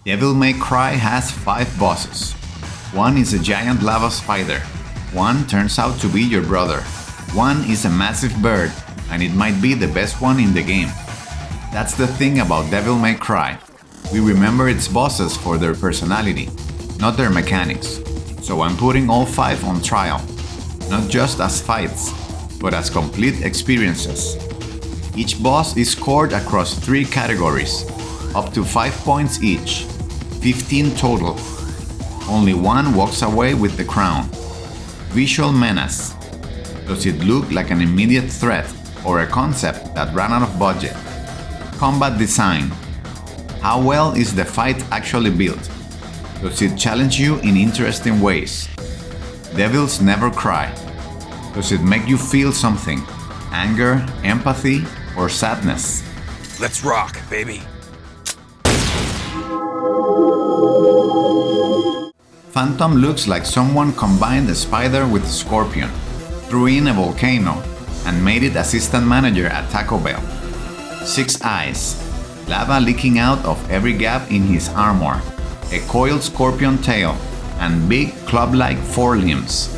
Devil May Cry has 5 bosses. One is a giant lava spider. One turns out to be your brother. One is a massive bird, and it might be the best one in the game. That's the thing about Devil May Cry. We remember its bosses for their personality, not their mechanics. So I'm putting all 5 on trial, not just as fights, but as complete experiences. Each boss is scored across 3 categories, up to 5 points each, 15 total. Only one walks away with the crown. Visual menace. Does it look like an immediate threat or a concept that ran out of budget? Combat design. How well is the fight actually built? Does it challenge you in interesting ways? Devils never cry. Does it make you feel something? Anger, empathy, or sadness? Let's rock, baby. Phantom looks like someone combined a spider with a scorpion, threw in a volcano, and made it assistant manager at Taco Bell. 6 eyes, lava leaking out of every gap in his armor, a coiled scorpion tail, and big club-like forelimbs.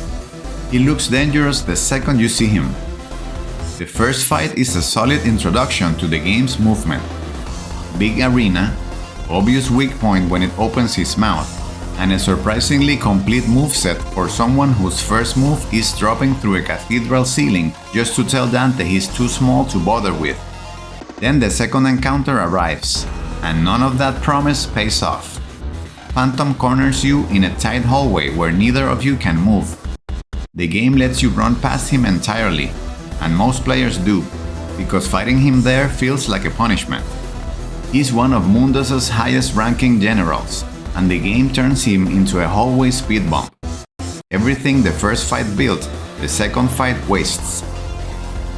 He looks dangerous the second you see him. The first fight is a solid introduction to the game's movement. Big arena, obvious weak point when it opens his mouth, and a surprisingly complete moveset for someone whose first move is dropping through a cathedral ceiling just to tell Dante he's too small to bother with. Then the second encounter arrives, and none of that promise pays off. Phantom corners you in a tight hallway where neither of you can move. The game lets you run past him entirely, and most players do, because fighting him there feels like a punishment. He's one of Mundus' highest ranking generals, and the game turns him into a hallway speed bump. Everything the first fight built, the second fight wastes.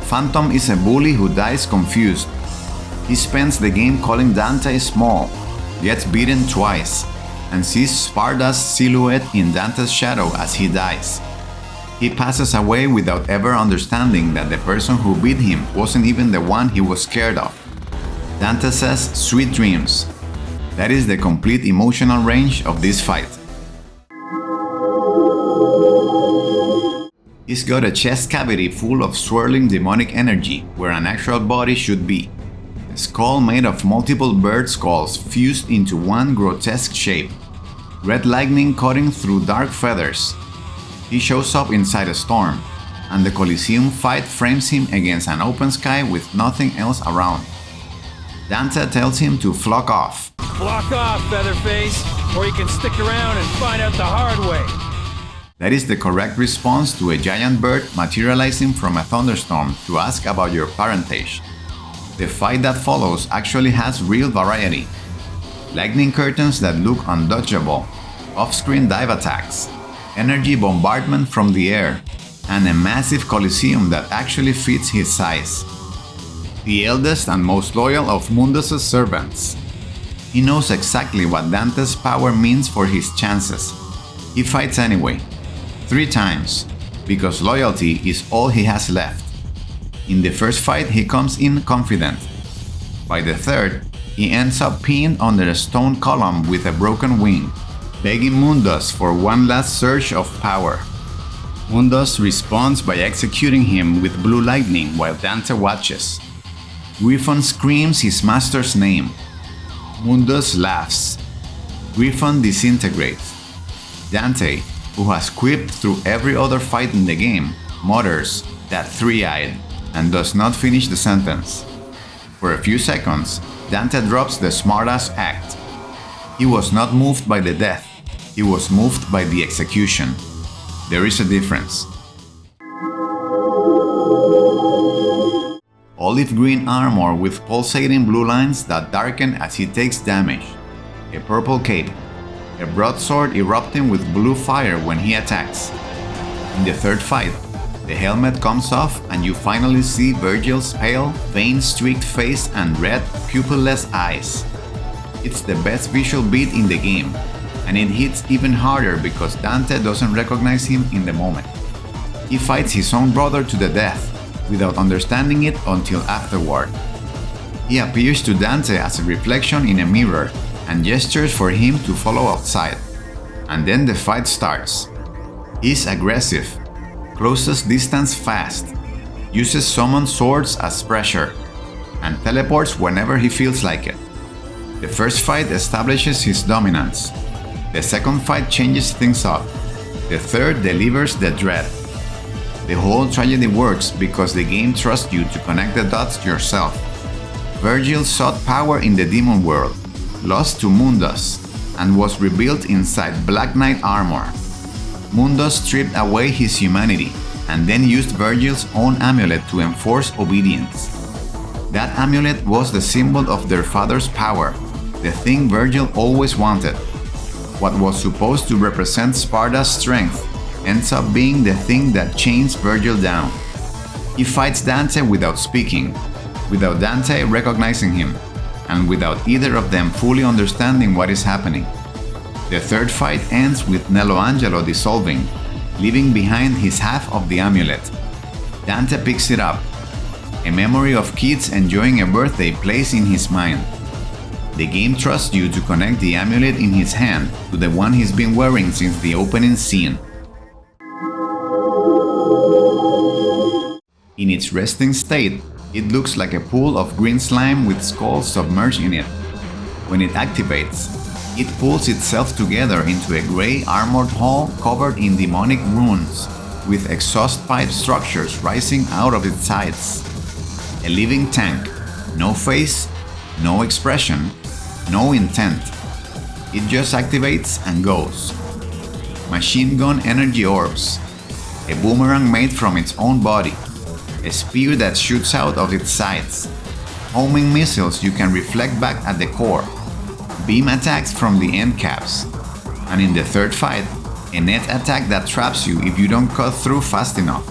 Phantom is a bully who dies confused. He spends the game calling Dante small, gets beaten twice, and sees Sparda's silhouette in Dante's shadow as he dies. He passes away without ever understanding that the person who beat him wasn't even the one he was scared of. Dante says, "Sweet dreams." That is the complete emotional range of this fight. He's got a chest cavity full of swirling demonic energy where an actual body should be. A skull made of multiple bird skulls fused into one grotesque shape. Red lightning cutting through dark feathers. He shows up inside a storm, and the Coliseum fight frames him against an open sky with nothing else around. Dante tells him to flock off. Block off, Featherface, or you can stick around and find out the hard way. That is the correct response to a giant bird materializing from a thunderstorm to ask about your parentage. The fight that follows actually has real variety. Lightning curtains that look undodgeable, off-screen dive attacks, energy bombardment from the air, and a massive coliseum that actually fits his size. The eldest and most loyal of Mundus' servants. He knows exactly what Dante's power means for his chances. He fights anyway, 3 times, because loyalty is all he has left. In the first fight he comes in confident. By the third, he ends up pinned under a stone column with a broken wing, begging Mundus for one last surge of power. Mundus responds by executing him with blue lightning while Dante watches. Griffon screams his master's name. Mundus laughs. Griffon disintegrates. Dante, who has quipped through every other fight in the game, mutters, "That three-eyed," and does not finish the sentence. For a few seconds, Dante drops the smartass act. He was not moved by the death, he was moved by the execution. There is a difference. Olive green armor with pulsating blue lines that darken as he takes damage. A purple cape. A broadsword erupting with blue fire when he attacks. In the third fight, the helmet comes off and you finally see Virgil's pale, vein-streaked face and red, pupilless eyes. It's the best visual beat in the game, and it hits even harder because Dante doesn't recognize him in the moment. He fights his own brother to the death, without understanding it until afterward. He appears to Dante as a reflection in a mirror, and gestures for him to follow outside. And then the fight starts. He's aggressive, closes distance fast, uses summoned swords as pressure, and teleports whenever he feels like it. The first fight establishes his dominance. The second fight changes things up. The third delivers the dread. The whole tragedy works because the game trusts you to connect the dots yourself. Virgil sought power in the demon world, lost to Mundus, and was rebuilt inside Black Knight armor. Mundus stripped away his humanity and then used Virgil's own amulet to enforce obedience. That amulet was the symbol of their father's power, the thing Virgil always wanted. What was supposed to represent Sparta's strength ends up being the thing that chains Virgil down. He fights Dante without speaking, without Dante recognizing him, and without either of them fully understanding what is happening. The third fight ends with Nelo Angelo dissolving, leaving behind his half of the amulet. Dante picks it up. A memory of kids enjoying a birthday plays in his mind. The game trusts you to connect the amulet in his hand to the one he's been wearing since the opening scene. In its resting state, it looks like a pool of green slime with skulls submerged in it. When it activates, it pulls itself together into a gray armored hull covered in demonic runes, with exhaust pipe structures rising out of its sides. A living tank, no face, no expression, no intent. It just activates and goes. Machine gun energy orbs, a boomerang made from its own body, a spear that shoots out of its sides, homing missiles you can reflect back at the core, beam attacks from the end caps, and in the third fight, a net attack that traps you if you don't cut through fast enough.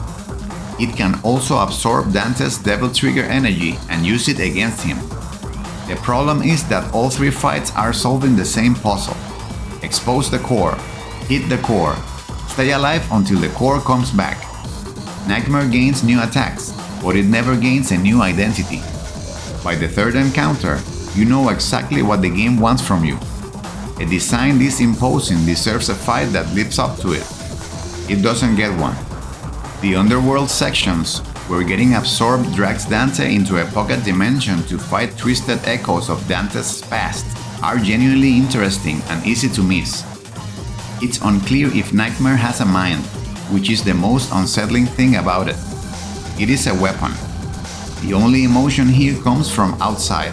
It can also absorb Dante's Devil Trigger energy and use it against him. The problem is that all three fights are solving the same puzzle. Expose the core, hit the core, stay alive until the core comes back. Nightmare gains new attacks, but it never gains a new identity. By the third encounter, you know exactly what the game wants from you. A design this imposing deserves a fight that lives up to it. It doesn't get one. The underworld sections, where getting absorbed drags Dante into a pocket dimension to fight twisted echoes of Dante's past, are genuinely interesting and easy to miss. It's unclear if Nightmare has a mind, which is the most unsettling thing about it. It is a weapon. The only emotion here comes from outside.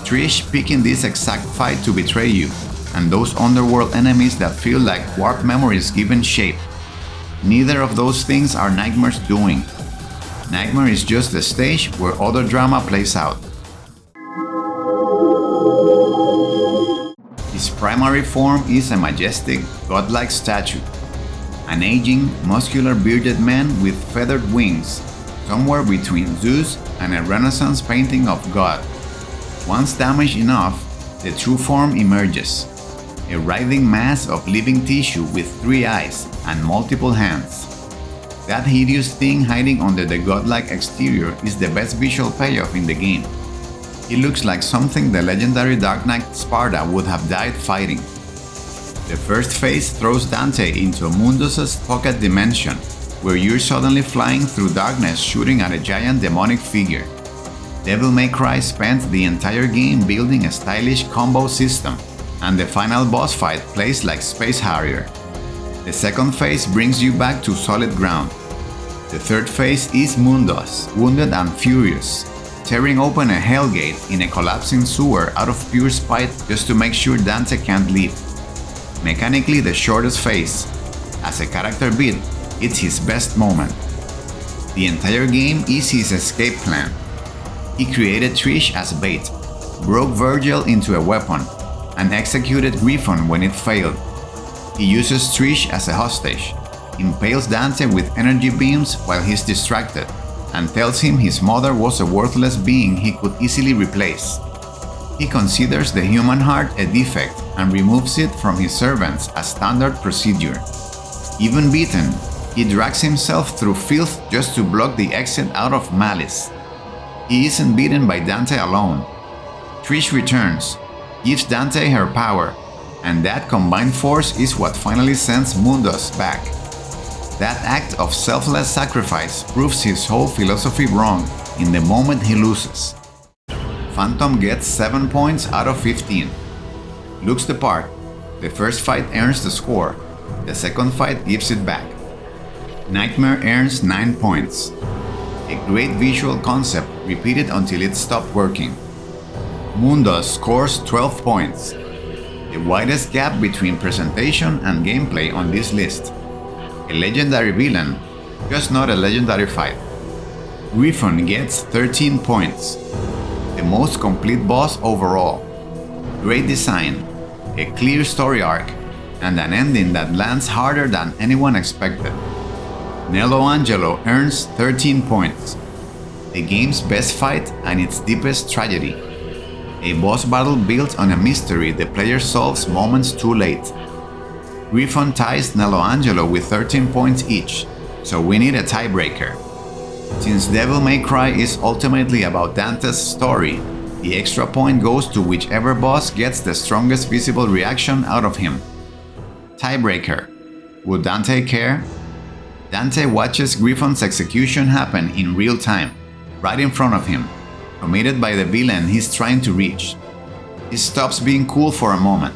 Trish picking this exact fight to betray you, and those underworld enemies that feel like warped memories given shape. Neither of those things are Nightmare's doing. Nightmare is just the stage where other drama plays out. His primary form is a majestic, godlike statue. An aging, muscular bearded man with feathered wings, somewhere between Zeus and a Renaissance painting of God. Once damaged enough, the true form emerges. A writhing mass of living tissue with 3 eyes and multiple hands. That hideous thing hiding under the godlike exterior is the best visual payoff in the game. It looks like something the legendary Dark Knight Sparta would have died fighting. The first phase throws Dante into Mundus' pocket dimension, where you're suddenly flying through darkness shooting at a giant demonic figure. Devil May Cry spent the entire game building a stylish combo system, and the final boss fight plays like Space Harrier. The second phase brings you back to solid ground. The third phase is Mundus, wounded and furious, tearing open a hellgate in a collapsing sewer out of pure spite just to make sure Dante can't leave. Mechanically the shortest phase. As a character beat, it's his best moment. The entire game is his escape plan. He created Trish as bait, broke Virgil into a weapon, and executed Griffon when it failed. He uses Trish as a hostage, impales Dante with energy beams while he's distracted, and tells him his mother was a worthless being he could easily replace. He considers the human heart a defect and removes it from his servants as standard procedure. Even beaten, he drags himself through filth just to block the exit out of Malice. He isn't beaten by Dante alone. Trish returns, gives Dante her power, and that combined force is what finally sends Mundus back. That act of selfless sacrifice proves his whole philosophy wrong in the moment he loses. Phantom gets 7 points out of 15. Looks the part. The first fight earns the score, the second fight gives it back. Nightmare earns 9 points. A great visual concept repeated until it stopped working. Mundus scores 12 points. The widest gap between presentation and gameplay on this list. A legendary villain, just not a legendary fight. Griffon gets 13 points. The most complete boss overall. Great design, a clear story arc, and an ending that lands harder than anyone expected. Nelo Angelo earns 13 points. The game's best fight and its deepest tragedy. A boss battle built on a mystery the player solves moments too late. Griffon ties Nelo Angelo with 13 points each, so we need a tiebreaker. Since Devil May Cry is ultimately about Dante's story, the extra point goes to whichever boss gets the strongest visible reaction out of him. Tiebreaker. Would Dante care? Dante watches Griffon's execution happen in real time, right in front of him, committed by the villain he's trying to reach. He stops being cool for a moment.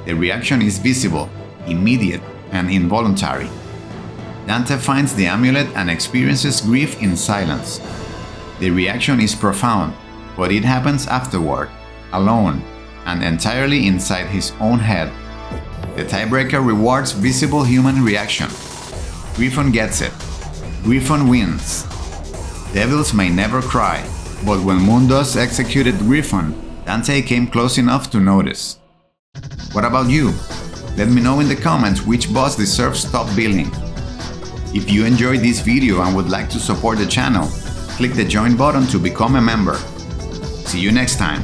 The reaction is visible, immediate, and involuntary. Dante finds the amulet and experiences grief in silence. The reaction is profound, but it happens afterward, alone, and entirely inside his own head. The tiebreaker rewards visible human reaction. Griffon gets it. Griffon wins. Devils may never cry, but when Mundus executed Griffon, Dante came close enough to notice. What about you? Let me know in the comments which boss deserves top billing. If you enjoyed this video and would like to support the channel, click the join button to become a member. See you next time.